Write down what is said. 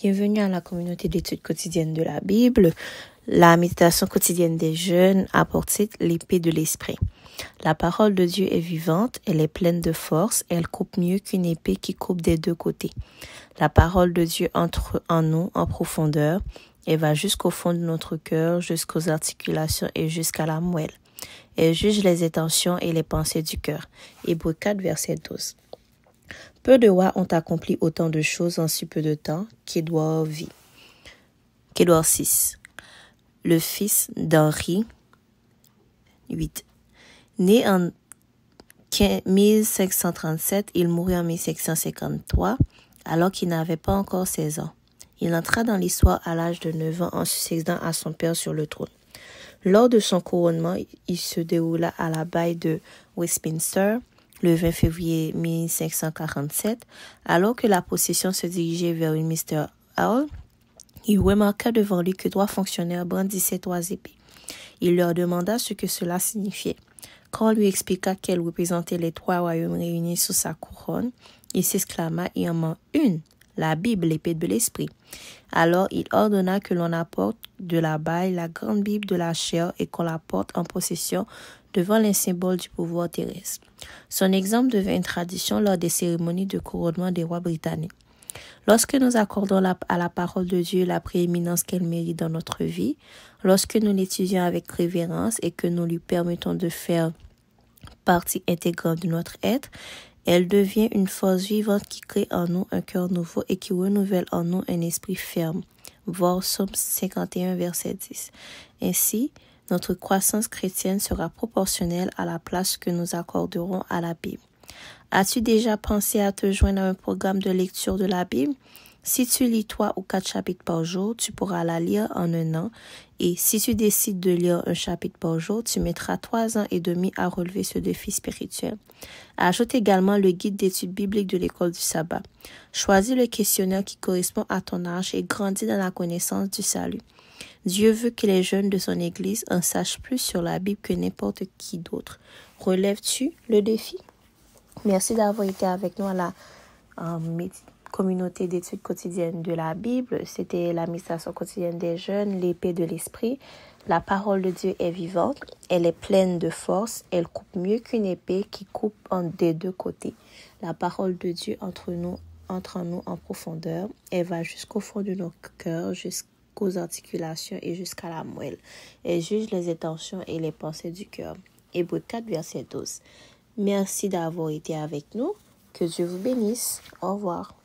Bienvenue à la communauté d'études quotidiennes de la Bible. La méditation quotidienne des jeunes a pour titre l'épée de l'esprit. La parole de Dieu est vivante, elle est pleine de force, elle coupe mieux qu'une épée qui coupe des deux côtés. La parole de Dieu entre en nous en profondeur et va jusqu'au fond de notre cœur, jusqu'aux articulations et jusqu'à la moelle. Elle juge les intentions et les pensées du cœur. Hébreux 4, verset 12. Peu de rois ont accompli autant de choses en si peu de temps qu'Édouard VI. Qu'Édouard VI, le fils d'Henri VIII. Né en 1537, il mourut en 1553, alors qu'il n'avait pas encore 16 ans. Il entra dans l'histoire à l'âge de 9 ans en succédant à son père sur le trône. Lors de son couronnement, il se déroula à l'abbaye de Westminster, le 20 février 1547, alors que la procession se dirigeait vers Westminster Hall, il remarqua devant lui que 3 fonctionnaires brandissaient 3 épées. Il leur demanda ce que cela signifiait. Quand on lui expliqua qu'elles représentaient les 3 royaumes réunis sous sa couronne, il s'exclama: « Il en manque une, la Bible, l'épée de l'esprit. » Alors il ordonna que l'on apporte de l'abbaye la grande Bible de la chair et qu'on la porte en possession devant les symboles du pouvoir terrestre. Son exemple devint une tradition lors des cérémonies de couronnement des rois britanniques. Lorsque nous accordons à la parole de Dieu la prééminence qu'elle mérite dans notre vie, lorsque nous l'étudions avec révérence et que nous lui permettons de faire partie intégrante de notre être, elle devient une force vivante qui crée en nous un cœur nouveau et qui renouvelle en nous un esprit ferme. Voir Psaume 51, verset 10. Ainsi, notre croissance chrétienne sera proportionnelle à la place que nous accorderons à la Bible. As-tu déjà pensé à te joindre à un programme de lecture de la Bible? Si tu lis 3 ou 4 chapitres par jour, tu pourras la lire en 1 an. Et si tu décides de lire un chapitre par jour, tu mettras 3 ans et demi à relever ce défi spirituel. Ajoute également le guide d'études bibliques de l'école du sabbat. Choisis le questionnaire qui correspond à ton âge et grandis dans la connaissance du salut. Dieu veut que les jeunes de son Église en sachent plus sur la Bible que n'importe qui d'autre. Relèves-tu le défi? Merci d'avoir été avec nous à la communauté d'études quotidiennes de la Bible. C'était la méditation quotidienne des jeunes, l'épée de l'esprit. La parole de Dieu est vivante, elle est pleine de force, elle coupe mieux qu'une épée qui coupe des deux côtés. La parole de Dieu entre en nous en profondeur, elle va jusqu'au fond de nos cœurs, jusqu'aux articulations et jusqu'à la moelle. Elle juge les intentions et les pensées du cœur. Hébreux 4, verset 12. Merci d'avoir été avec nous. Que Dieu vous bénisse. Au revoir.